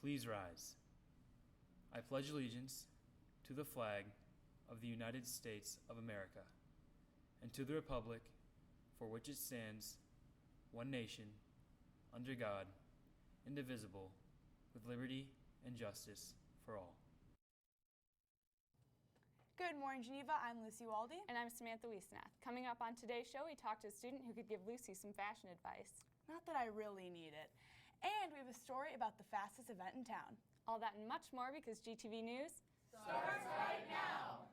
Please rise. I pledge allegiance to the flag of the United States of America and to the republic for which it stands, one nation, under God, indivisible, with liberty and justice for all. Good morning, Geneva. I'm Lucy Waldy. And I'm Samantha Wiesnath. Coming up on today's show, we talked to a student who could give Lucy some fashion advice. Not that I really need it. And we have a story about the fastest event in town. All that and much more because GTV News starts right now.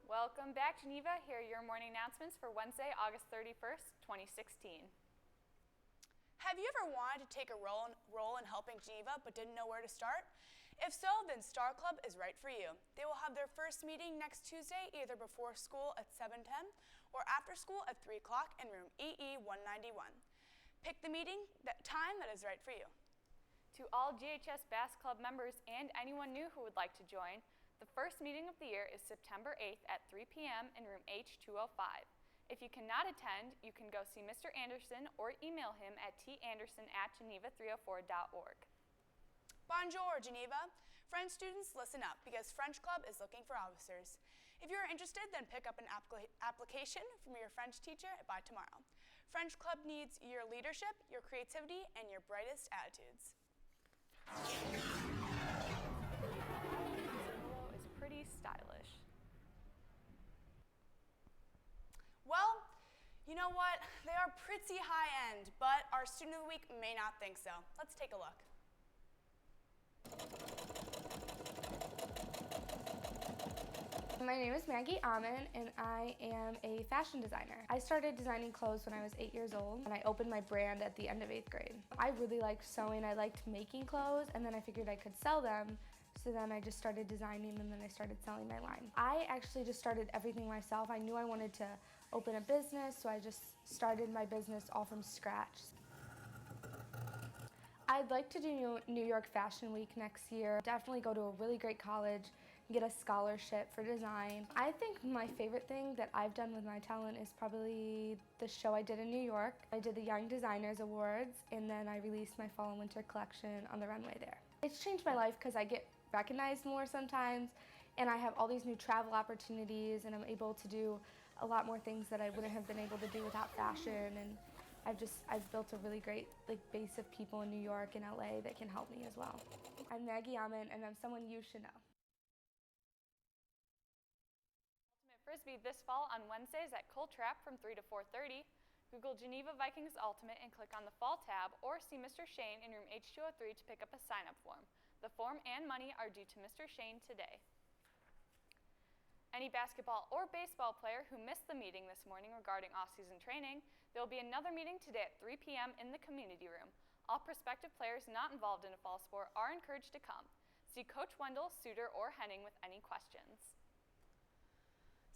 Welcome back, Geneva. Here are your morning announcements for Wednesday, August 31st, 2016. Have you ever wanted to take a role in helping Geneva but didn't know where to start? If so, then Star Club is right for you. They will have their first meeting next Tuesday, either before school at 7:10 or after school at 3 o'clock in room EE 191. Pick the meeting time that is right for you. To all GHS Bass Club members and anyone new who would like to join, the first meeting of the year is September 8th at 3 p.m. in room H205. If you cannot attend, you can go see Mr. Anderson or email him at tanderson@geneva304.org. Bonjour, Geneva. French students, listen up, because French Club is looking for officers. If you're interested, then pick up an application from your French teacher by tomorrow. French Club needs your leadership, your creativity, and your brightest attitudes. Pretty stylish. Well, you know what? They are pretty high-end, but our student of the week may not think so. Let's take a look. My name is Maggie Amin, and I am a fashion designer. I started designing clothes when I was 8 years old, and I opened my brand at the end of 8th grade. I really liked sewing, I liked making clothes, and then I figured I could sell them. So then I just started designing, and then I started selling my line. I actually just started everything myself. I knew I wanted to open a business, so I just started my business all from scratch. I'd like to do New York Fashion Week next year. Definitely go to a really great college, get a scholarship for design. I think my favorite thing that I've done with my talent is probably the show I did in New York. I did the Young Designers Awards, and then I released my fall and winter collection on the runway there. It's changed my life because I get recognized more sometimes, and I have all these new travel opportunities, and I'm able to do a lot more things that I wouldn't have been able to do without fashion. And I've built a really great base of people in New York and LA that can help me as well. I'm Maggie Amin, and I'm someone you should know. Ultimate Frisbee this fall on Wednesdays at Coal Trap from 3 to 4:30. Google Geneva Vikings Ultimate and click on the Fall tab, or see Mr. Shane in room H203 to pick up a sign-up form. The form and money are due to Mr. Shane today. Any basketball or baseball player who missed the meeting this morning regarding off-season training, there will be another meeting today at 3 p.m. in the community room. All prospective players not involved in a fall sport are encouraged to come. See Coach Wendell, Suter, or Henning with any questions.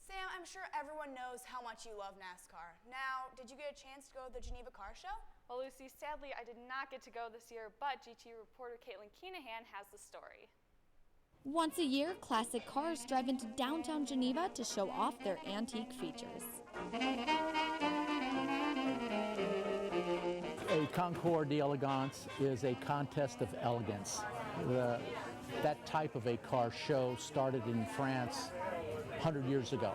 Sam, I'm sure everyone knows how much you love NASCAR. Now, did you get a chance to go to the Geneva Car Show? Well, Lucy, sadly, I did not get to go this year, but GT reporter Caitlin Keenahan has the story. Once a year, classic cars drive into downtown Geneva to show off their antique features. A Concours d'Elegance is a contest of elegance. That type of a car show started in France 100 years ago,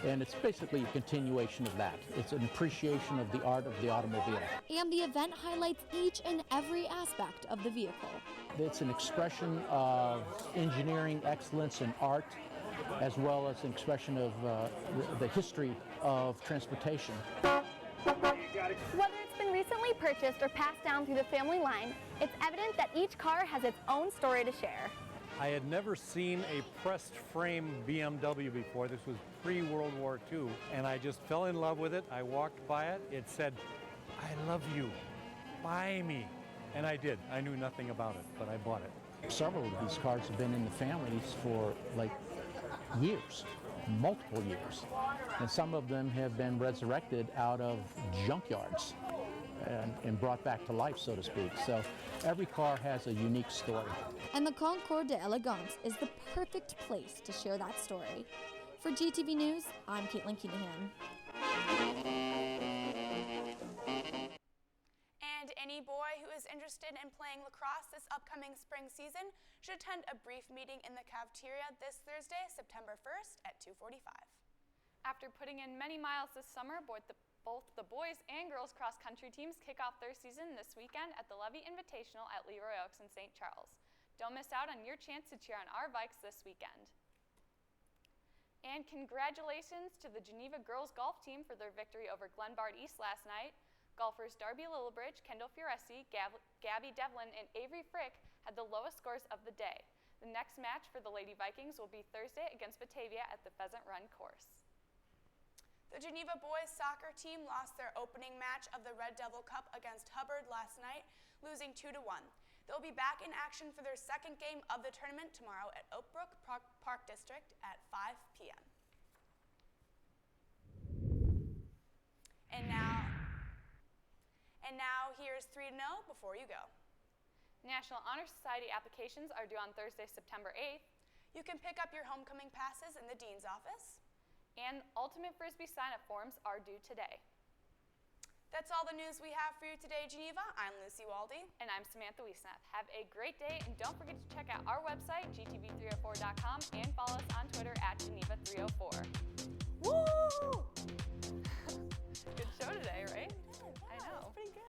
and it's basically a continuation of that. It's an appreciation of the art of the automobile. And the event highlights each and every aspect of the vehicle. It's an expression of engineering excellence and art, as well as an expression of the history of transportation. Whether it's been recently purchased or passed down through the family line, it's evident that each car has its own story to share. I had never seen a pressed frame BMW before. This was pre-World War II, and I just fell in love with it. I walked by it. It said, "I love you. Buy me." And I did. I knew nothing about it, but I bought it. Several of these cars have been in the families for like years, multiple years. And some of them have been resurrected out of junkyards and brought back to life, so to speak. So every car has a unique story. And the Concours d'Elegance is the perfect place to share that story. For GTV News, I'm Caitlin Keenahan. And any boy who is interested in playing lacrosse this upcoming spring season should attend a brief meeting in the cafeteria this Thursday, September 1st at 2:45. After putting in many miles this summer, both the boys and girls cross-country teams kick off their season this weekend at the Levy Invitational at Leroy Oaks in St. Charles. Don't miss out on your chance to cheer on our Vikes this weekend. And congratulations to the Geneva girls golf team for their victory over Glenbard East last night. Golfers Darby Lillibridge, Kendall Furesi, Gabby Devlin, and Avery Frick had the lowest scores of the day. The next match for the Lady Vikings will be Thursday against Batavia at the Pheasant Run course. The Geneva boys soccer team lost their opening match of the Red Devil Cup against Hubbard last night, losing 2-1. They'll be back in action for their second game of the tournament tomorrow at Oakbrook Park District at 5 p.m. And now here's 3 to know before you go. National Honor Society applications are due on Thursday, September 8th. You can pick up your homecoming passes in the dean's office. And Ultimate Frisbee sign-up forms are due today. That's all the news we have for you today, Geneva. I'm Lucy Waldy. And I'm Samantha Wiesnath. Have a great day, and don't forget to check out our website, gtv304.com, and follow us on Twitter at Geneva304.